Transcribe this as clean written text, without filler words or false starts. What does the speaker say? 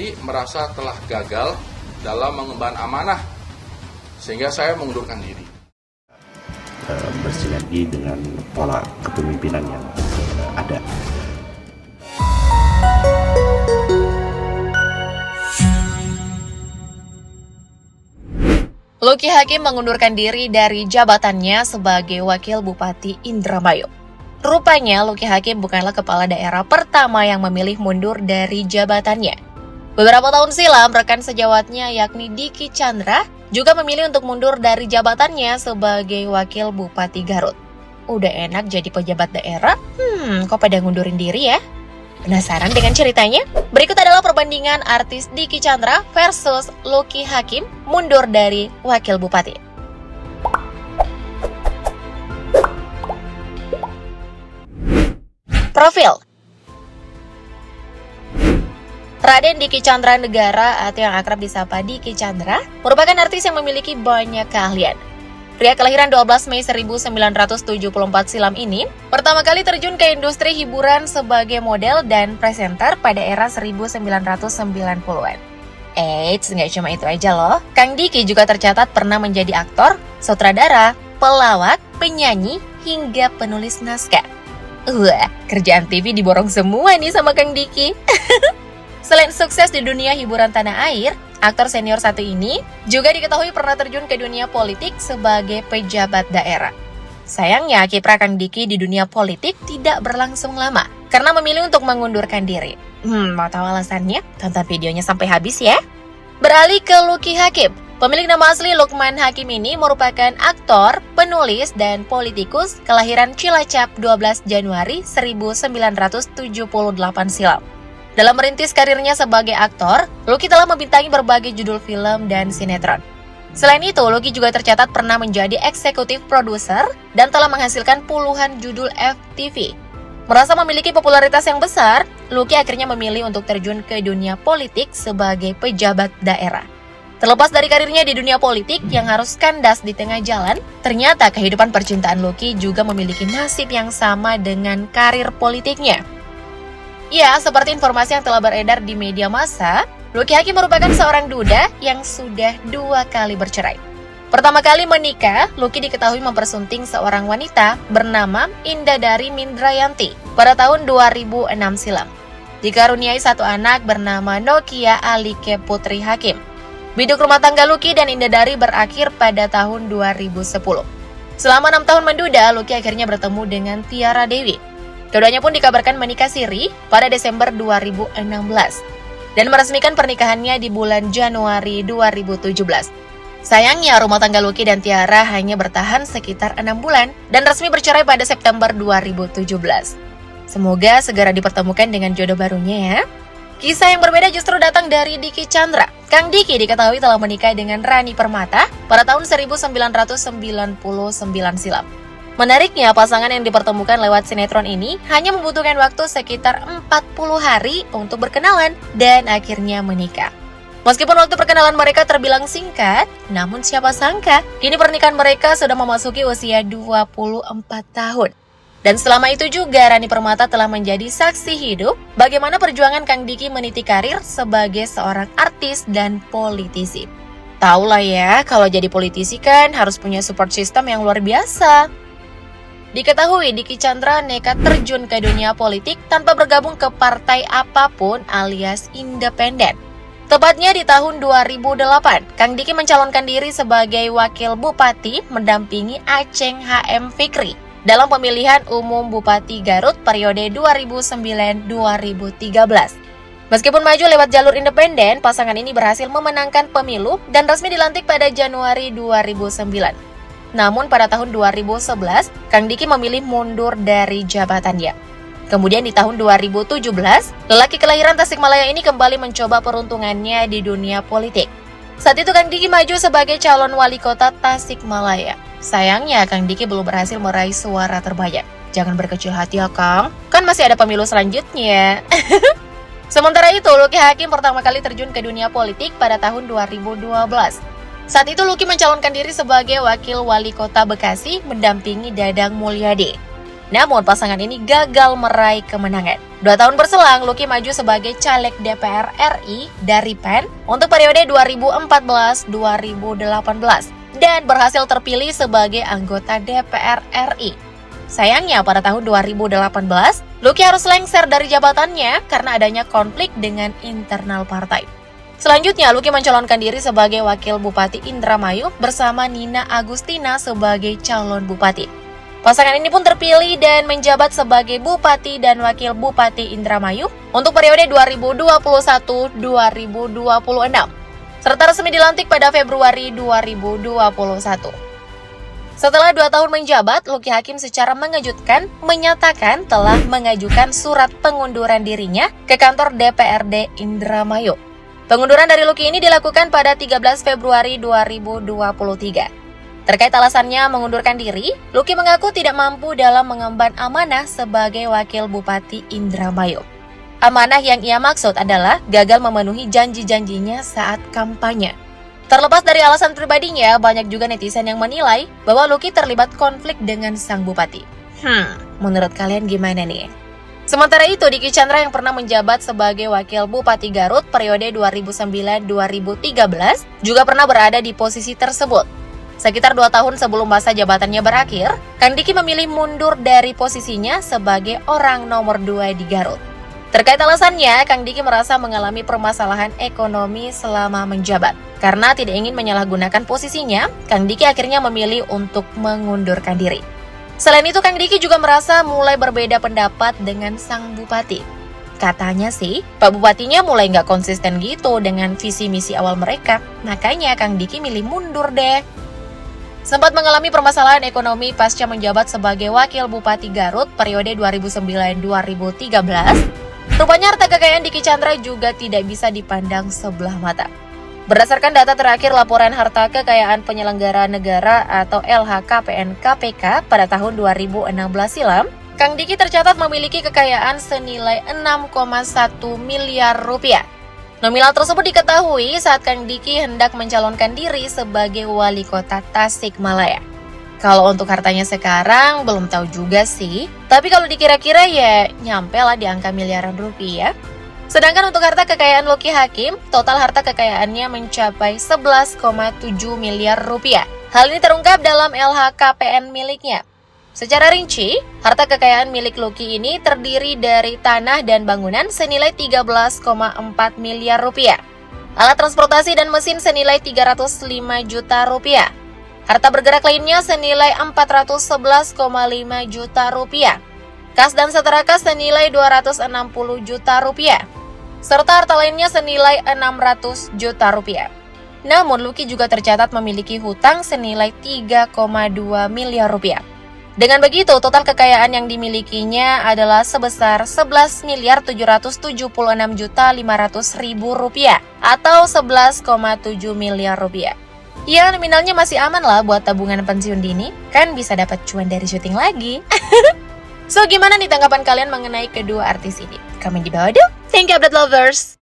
Luki merasa telah gagal dalam mengemban amanah, sehingga saya mengundurkan diri. Bersinergi dengan pola kepemimpinan yang ada. Luki Hakim mengundurkan diri dari jabatannya sebagai Wakil Bupati Indramayu. Rupanya Luki Hakim bukanlah kepala daerah pertama yang memilih mundur dari jabatannya. Beberapa tahun silam, rekan sejawatnya yakni Diki Chandra juga memilih untuk mundur dari jabatannya sebagai Wakil Bupati Garut. Udah enak jadi pejabat daerah, kok pada ngundurin diri ya? Penasaran dengan ceritanya? Berikut adalah perbandingan artis Diki Chandra versus Luki Hakim mundur dari Wakil Bupati. Profil Raden Diki Chandra Negara atau yang akrab disapa Diki Chandra merupakan artis yang memiliki banyak keahlian. Pria kelahiran 12 Mei 1974 silam ini pertama kali terjun ke industri hiburan sebagai model dan presenter pada era 1990-an. Eits, nggak cuma itu aja loh. Kang Diki juga tercatat pernah menjadi aktor, sutradara, pelawak, penyanyi, hingga penulis naskah. Wah, kerjaan TV diborong semua nih sama Kang Diki. Selain sukses di dunia hiburan tanah air, aktor senior satu ini juga diketahui pernah terjun ke dunia politik sebagai pejabat daerah. Sayangnya, kiprah Kang Diki di dunia politik tidak berlangsung lama karena memilih untuk mengundurkan diri. Mau tahu alasannya? Tonton videonya sampai habis ya. Beralih ke Luki Hakim. Pemilik nama asli Lukman Hakim ini merupakan aktor, penulis, dan politikus kelahiran Cilacap 12 Januari 1978 silam. Dalam merintis karirnya sebagai aktor, Luki telah membintangi berbagai judul film dan sinetron. Selain itu, Luki juga tercatat pernah menjadi eksekutif produser dan telah menghasilkan puluhan judul FTV. Merasa memiliki popularitas yang besar, Luki akhirnya memilih untuk terjun ke dunia politik sebagai pejabat daerah. Terlepas dari karirnya di dunia politik yang harus kandas di tengah jalan, ternyata kehidupan percintaan Luki juga memiliki nasib yang sama dengan karir politiknya. Ya, seperti informasi yang telah beredar di media massa, Luki Hakim merupakan seorang duda yang sudah 2 kali bercerai. Pertama kali menikah, Luki diketahui mempersunting seorang wanita bernama Indadari Mindrayanti pada tahun 2006 silam. Dikaruniai 1 anak bernama Nokia Alike Putri Hakim. Biduk rumah tangga Luki dan Indadari berakhir pada tahun 2010. Selama 6 tahun menduda, Luki akhirnya bertemu dengan Tiara Dewi. Keduanya pun dikabarkan menikah siri pada Desember 2016 dan meresmikan pernikahannya di bulan Januari 2017. Sayangnya, rumah tangga Luki dan Tiara hanya bertahan sekitar 6 bulan dan resmi bercerai pada September 2017. Semoga segera dipertemukan dengan jodoh barunya ya. Kisah yang berbeda justru datang dari Diki Chandra. Kang Diki diketahui telah menikah dengan Rani Permata pada tahun 1999 silam. Menariknya, pasangan yang dipertemukan lewat sinetron ini hanya membutuhkan waktu sekitar 40 hari untuk berkenalan dan akhirnya menikah. Meskipun waktu perkenalan mereka terbilang singkat, namun siapa sangka, kini pernikahan mereka sudah memasuki usia 24 tahun. Dan selama itu juga Rani Permata telah menjadi saksi hidup bagaimana perjuangan Kang Diki meniti karir sebagai seorang artis dan politisi. Taulah ya, kalau jadi politisi kan harus punya support system yang luar biasa. Diketahui Diki Chandra nekat terjun ke dunia politik tanpa bergabung ke partai apapun alias independen. Tepatnya di tahun 2008, Kang Diki mencalonkan diri sebagai wakil bupati mendampingi Aceng HM Fikri dalam pemilihan umum Bupati Garut periode 2009-2013. Meskipun maju lewat jalur independen, pasangan ini berhasil memenangkan pemilu dan resmi dilantik pada Januari 2009. Namun pada tahun 2011, Kang Diki memilih mundur dari jabatannya. Kemudian di tahun 2017, lelaki kelahiran Tasikmalaya ini kembali mencoba peruntungannya di dunia politik. Saat itu Kang Diki maju sebagai calon wali kota Tasikmalaya. Sayangnya Kang Diki belum berhasil meraih suara terbanyak. Jangan berkecil hati ya Kang, kan masih ada pemilu selanjutnya. Sementara itu, Luki Hakim pertama kali terjun ke dunia politik pada tahun 2012. Saat itu Luki mencalonkan diri sebagai wakil wali kota Bekasi mendampingi Dadang Mulyadi. Namun pasangan ini gagal meraih kemenangan. 2 tahun berselang, Lucky maju sebagai caleg DPR RI dari PAN untuk periode 2014-2018 dan berhasil terpilih sebagai anggota DPR RI. Sayangnya pada tahun 2018, Lucky harus lengser dari jabatannya karena adanya konflik dengan internal partai. Selanjutnya, Lucky mencalonkan diri sebagai Wakil Bupati Indramayu bersama Nina Agustina sebagai calon bupati. Pasangan ini pun terpilih dan menjabat sebagai Bupati dan Wakil Bupati Indramayu untuk periode 2021-2026, serta resmi dilantik pada Februari 2021. Setelah 2 tahun menjabat, Lucky Hakim secara mengejutkan menyatakan telah mengajukan surat pengunduran dirinya ke kantor DPRD Indramayu. Pengunduran dari Lucky ini dilakukan pada 13 Februari 2023. Terkait alasannya mengundurkan diri, Lucky mengaku tidak mampu dalam mengemban amanah sebagai Wakil Bupati Indramayu. Amanah yang ia maksud adalah gagal memenuhi janji-janjinya saat kampanye. Terlepas dari alasan pribadinya, banyak juga netizen yang menilai bahwa Lucky terlibat konflik dengan sang bupati. Menurut kalian gimana nih? Sementara itu, Dicky Chandra yang pernah menjabat sebagai Wakil Bupati Garut periode 2009-2013 juga pernah berada di posisi tersebut. Sekitar 2 tahun sebelum masa jabatannya berakhir, Kang Dicky memilih mundur dari posisinya sebagai orang nomor 2 di Garut. Terkait alasannya, Kang Dicky merasa mengalami permasalahan ekonomi selama menjabat. Karena tidak ingin menyalahgunakan posisinya, Kang Dicky akhirnya memilih untuk mengundurkan diri. Selain itu, Kang Dicky juga merasa mulai berbeda pendapat dengan sang bupati. Katanya sih, Pak Bupatinya mulai nggak konsisten gitu dengan visi misi awal mereka. Makanya Kang Dicky milih mundur deh. Sempat mengalami permasalahan ekonomi pasca menjabat sebagai Wakil Bupati Garut periode 2009-2013, rupanya harta kekayaan Dicky Chandra juga tidak bisa dipandang sebelah mata. Berdasarkan data terakhir laporan harta kekayaan penyelenggara negara atau LHKPN KPK pada tahun 2016 silam, Kang Dicky tercatat memiliki kekayaan senilai 6,1 miliar rupiah. Nominal tersebut diketahui saat Kang Dicky hendak mencalonkan diri sebagai wali kota Tasikmalaya. Kalau untuk hartanya sekarang belum tahu juga sih, tapi kalau dikira-kira ya nyampe lah di angka miliaran rupiah. Sedangkan untuk harta kekayaan Lucky Hakim, total harta kekayaannya mencapai 11,7 miliar rupiah. Hal ini terungkap dalam LHKPN miliknya. Secara rinci, harta kekayaan milik Lucky ini terdiri dari tanah dan bangunan senilai 13,4 miliar rupiah, alat transportasi dan mesin senilai 305 juta rupiah, harta bergerak lainnya senilai 411,5 juta rupiah, kas dan setara kas senilai 260 juta rupiah, serta harta lainnya senilai 600 juta rupiah. Namun, Lucky juga tercatat memiliki hutang senilai 3,2 miliar rupiah. Dengan begitu, total kekayaan yang dimilikinya adalah sebesar 11.776.500.000 rupiah atau 11,7 miliar rupiah. Ya, nominalnya masih aman lah buat tabungan pensiun dini, kan bisa dapat cuan dari syuting lagi. So, gimana nih tanggapan kalian mengenai kedua artis ini? Komen di bawah dong. Thank you, update lovers!